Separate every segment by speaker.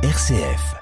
Speaker 1: RCF.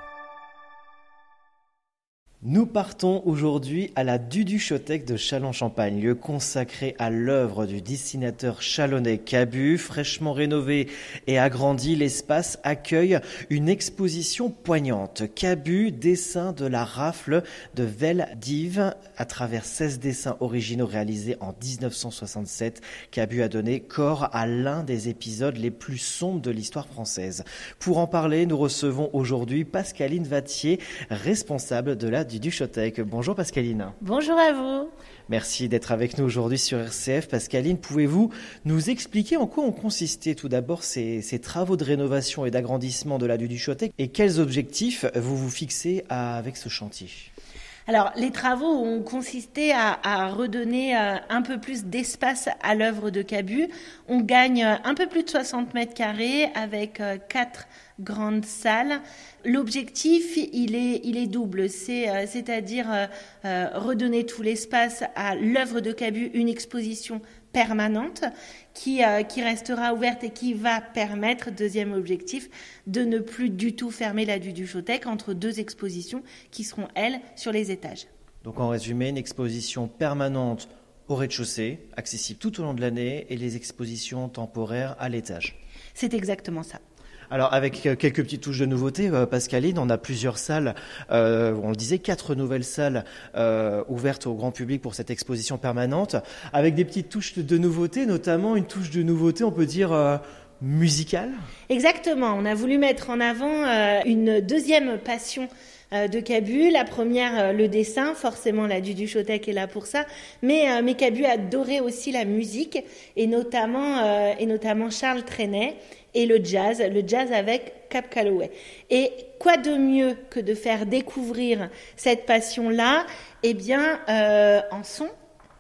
Speaker 2: Nous partons aujourd'hui à la Duduchothèque de Châlons-Champagne, lieu consacré à l'œuvre du dessinateur chalonnais Cabu. Fraîchement rénové et agrandi, l'espace accueille une exposition poignante. Cabu, dessin de la rafle de Veldiv. À travers 16 dessins originaux réalisés en 1967, Cabu a donné corps à l'un des épisodes les plus sombres de l'histoire française. Pour en parler, nous recevons aujourd'hui Pascaline Vattier, responsable de la Duduchothèque. Bonjour Pascaline.
Speaker 3: Bonjour à vous.
Speaker 2: Merci d'être avec nous aujourd'hui sur RCF. Pascaline, pouvez-vous nous expliquer en quoi ont consisté tout d'abord ces travaux de rénovation et d'agrandissement de la Duduchothèque et quels objectifs vous vous fixez avec ce chantier ?
Speaker 3: Alors, les travaux ont consisté à redonner un peu plus d'espace à l'œuvre de Cabu. On gagne un peu plus de 60 mètres carrés avec 4 grandes salles. L'objectif, il est double, c'est-à-dire redonner tout l'espace à l'œuvre de Cabu, une exposition permanente qui restera ouverte et qui va permettre, deuxième objectif, de ne plus du tout fermer la Duduchothèque entre deux expositions qui seront, elles, sur les étages.
Speaker 2: Donc en résumé, une exposition permanente au rez-de-chaussée, accessible tout au long de l'année, et les expositions temporaires à l'étage.
Speaker 3: C'est exactement ça.
Speaker 2: Alors avec quelques petites touches de nouveauté, Pascaline, on a plusieurs salles, on le disait, 4 nouvelles salles ouvertes au grand public pour cette exposition permanente, avec des petites touches de nouveauté, notamment une touche de nouveauté, on peut dire musicale.
Speaker 3: Exactement, on a voulu mettre en avant une deuxième passion de Cabu. La première, le dessin, forcément la Duduchothèque est là pour ça, mais Cabu adorait aussi la musique et notamment Charles Trenet et le jazz avec Cab Calloway. Et quoi de mieux que de faire découvrir cette passion-là, en son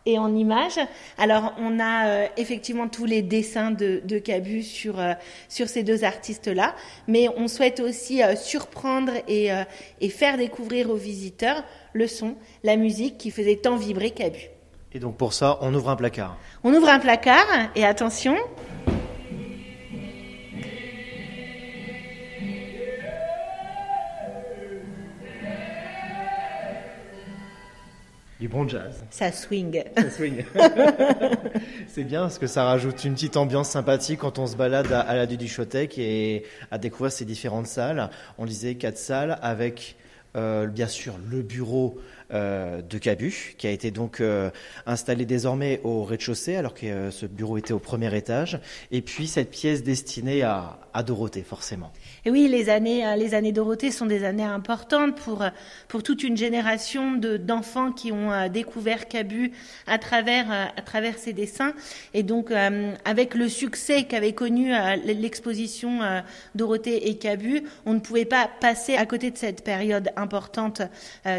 Speaker 3: et en images. Alors, on a effectivement tous les dessins de Cabu sur ces deux artistes-là, mais on souhaite aussi surprendre et faire découvrir aux visiteurs le son, la musique qui faisait tant vibrer Cabu.
Speaker 2: Et donc pour ça, on ouvre un placard.
Speaker 3: On ouvre un placard et attention.
Speaker 2: Du bon jazz.
Speaker 3: Ça swing.
Speaker 2: Ça swing. C'est bien parce que ça rajoute une petite ambiance sympathique quand on se balade à la Duduchothèque et à découvrir ces différentes salles. On disait 4 salles avec bien sûr le bureau de Cabu qui a été donc installé désormais au rez-de-chaussée alors que ce bureau était au premier étage, et puis cette pièce destinée à Dorothée forcément.
Speaker 3: Et oui, les années Dorothée sont des années importantes pour toute une génération d'enfants qui ont découvert Cabu à travers ses dessins, et donc avec le succès qu'avait connu l'exposition Dorothée et Cabu, on ne pouvait pas passer à côté de cette période importante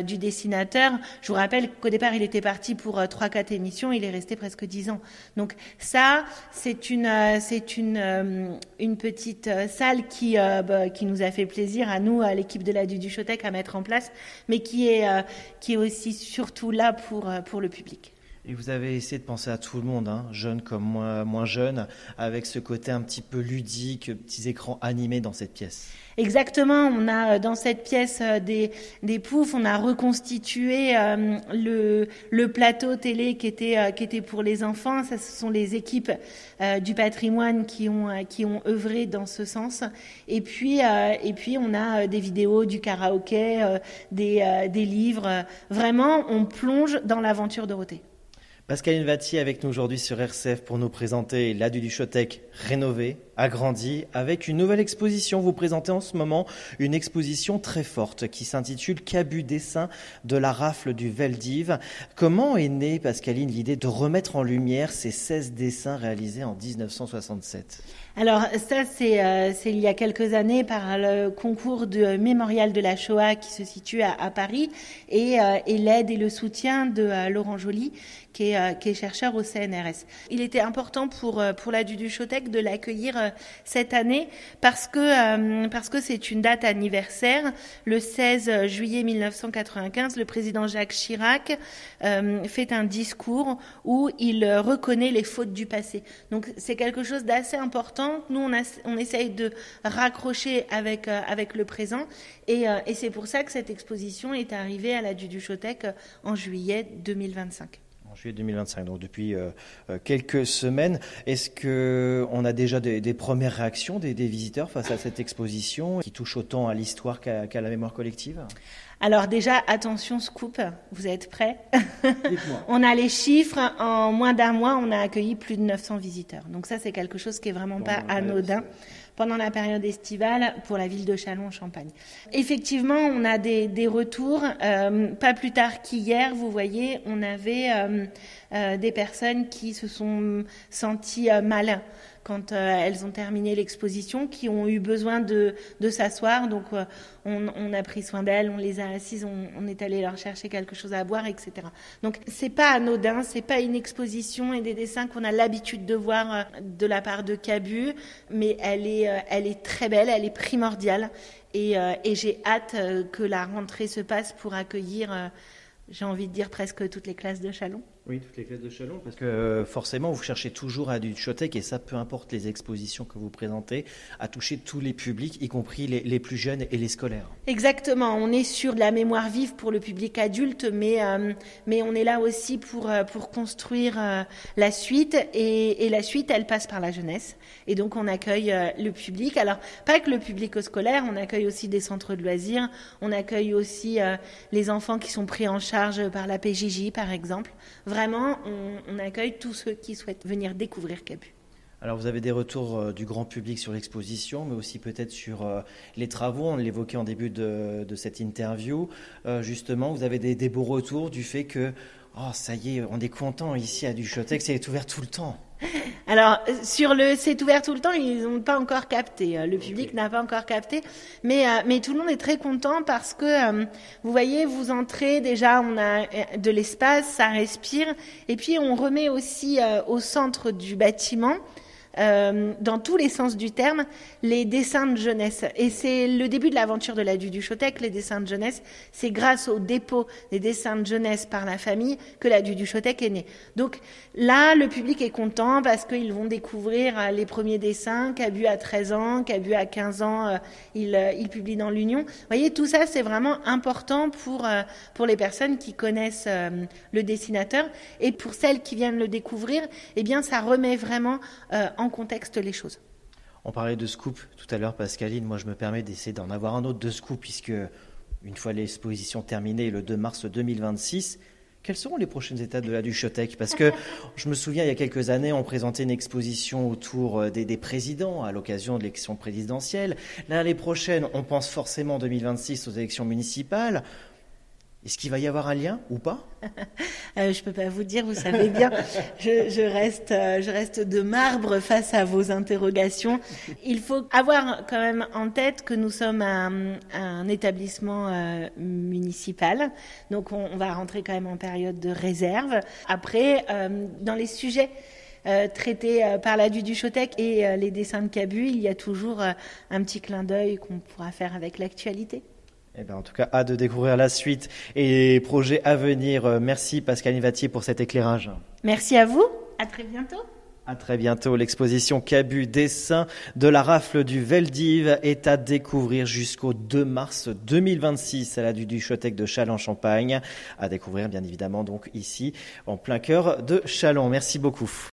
Speaker 3: du dessinateur. Je vous rappelle qu'au départ, il était parti pour 3-4 émissions, il est resté presque 10 ans. Donc ça, c'est une petite salle qui nous a fait plaisir à nous, à l'équipe de la Duduchothèque, à mettre en place, mais qui est aussi surtout là pour le public.
Speaker 2: Et vous avez essayé de penser à tout le monde, hein, jeunes comme moins jeunes, avec ce côté un petit peu ludique, petits écrans animés dans cette pièce.
Speaker 3: Exactement, on a dans cette pièce des poufs, on a reconstitué le plateau télé qui était pour les enfants. Ça, ce sont les équipes du patrimoine qui ont œuvré dans ce sens. Et puis on a des vidéos, du karaoké, des livres. Vraiment, on plonge dans l'aventure Dorothée.
Speaker 2: Pascaline Vattier avec nous aujourd'hui sur RCF pour nous présenter la Duduchothèque rénovée, agrandie, avec une nouvelle exposition. Vous présentez en ce moment une exposition très forte qui s'intitule Cabu, dessin de la rafle du Veldiv. Comment est née, Pascaline, l'idée de remettre en lumière ces 16 dessins réalisés en 1967 ?
Speaker 3: Alors ça, c'est il y a quelques années par le concours de mémorial de la Shoah qui se situe à Paris et l'aide et le soutien de Laurent Joly qui est chercheur au CNRS. Il était important pour la Duduchothèque de l'accueillir cette année parce que c'est une date anniversaire. Le 16 juillet 1995, le président Jacques Chirac fait un discours où il reconnaît les fautes du passé. Donc c'est quelque chose d'assez important. Nous, on essaye de raccrocher avec le présent et c'est pour ça que cette exposition est arrivée à la Duduchotech en juillet 2025.
Speaker 2: En juillet 2025, donc depuis quelques semaines. Est-ce qu'on a déjà des premières réactions des visiteurs face à cette exposition qui touche autant à l'histoire qu'à la mémoire collective ?
Speaker 3: Alors déjà, attention, scoop, vous êtes prêts ?
Speaker 2: Dites-moi.
Speaker 3: On a les chiffres, en moins d'un mois, on a accueilli plus de 900 visiteurs. Donc ça, c'est quelque chose qui est vraiment pas anodin pendant la période estivale pour la ville de Châlons-en-Champagne. Effectivement, on a des retours. Pas plus tard qu'hier, vous voyez, on avait des personnes qui se sont senties mal quand elles ont terminé l'exposition, qui ont eu besoin de s'asseoir. Donc, on a pris soin d'elles, on les a assises, on est allé leur chercher quelque chose à boire, etc. Donc, c'est pas anodin, c'est pas une exposition et des dessins qu'on a l'habitude de voir de la part de Cabu, mais elle est très belle, elle est primordiale. Et j'ai hâte que la rentrée se passe pour accueillir, j'ai envie de dire, presque toutes les classes de Châlons.
Speaker 2: Oui, toutes les classes de Châlons, parce que forcément, vous cherchez toujours à du Duduchotech, et ça, peu importe les expositions que vous présentez, à toucher tous les publics, y compris les plus jeunes et les scolaires.
Speaker 3: Exactement, on est sur de la mémoire vive pour le public adulte, mais on est là aussi pour construire la suite, et la suite, elle passe par la jeunesse. Et donc, on accueille le public. Alors, pas que le public scolaire, on accueille aussi des centres de loisirs, on accueille aussi les enfants qui sont pris en charge par la PJJ, par exemple. Vraiment, on accueille tous ceux qui souhaitent venir découvrir Cabu.
Speaker 2: Alors vous avez des retours du grand public sur l'exposition, mais aussi peut-être sur les travaux, on l'évoquait en début de cette interview. Justement, vous avez des beaux retours du fait que, oh ça y est, on est content ici à Duduchotech, c'est ouvert tout le temps.
Speaker 3: Alors, sur le c'est ouvert tout le temps, ils n'ont pas encore capté. Le public n'a pas encore capté. Mais tout le monde est très content parce que, vous voyez, vous entrez, déjà, on a de l'espace, ça respire. Et puis, on remet aussi au centre du bâtiment, dans tous les sens du terme, les dessins de jeunesse. Et c'est le début de l'aventure de la Duduchotech, les dessins de jeunesse. C'est grâce au dépôt des dessins de jeunesse par la famille que la Duduchotech est née. Donc là, le public est content parce qu'ils vont découvrir les premiers dessins. Cabu a 13 ans, Cabu a 15 ans, il publie dans l'Union. Vous voyez, tout ça, c'est vraiment important pour les personnes qui connaissent le dessinateur. Et pour celles qui viennent le découvrir, eh bien, ça remet vraiment en contexte les choses.
Speaker 2: On parlait de scoop tout à l'heure, Pascaline. Moi, je me permets d'essayer d'en avoir un autre de scoop, puisque une fois l'exposition terminée, le 2 mars 2026, quelles seront les prochaines étapes de la Duduchotech ? Parce que je me souviens, il y a quelques années, on présentait une exposition autour des présidents à l'occasion de l'élection présidentielle. L'année prochaine, on pense forcément en 2026 aux élections municipales. Est-ce qu'il va y avoir un lien ou pas ?
Speaker 3: Je peux pas vous dire, vous savez bien, je reste de marbre face à vos interrogations. Il faut avoir quand même en tête que nous sommes un établissement municipal, donc on va rentrer quand même en période de réserve. Après, dans les sujets traités par la Duduchotech et les dessins de Cabu, il y a toujours un petit clin d'œil qu'on pourra faire avec l'actualité.
Speaker 2: Eh ben, en tout cas, hâte de découvrir la suite et les projets à venir. Merci Pascaline Vattier pour cet éclairage.
Speaker 3: Merci à vous. À très bientôt.
Speaker 2: À très bientôt. L'exposition Cabu Dessin de la rafle du Veldiv est à découvrir jusqu'au 2 mars 2026 à la Duduchotech de Châlons-en-Champagne. À découvrir bien évidemment donc ici en plein cœur de Châlons. Merci beaucoup.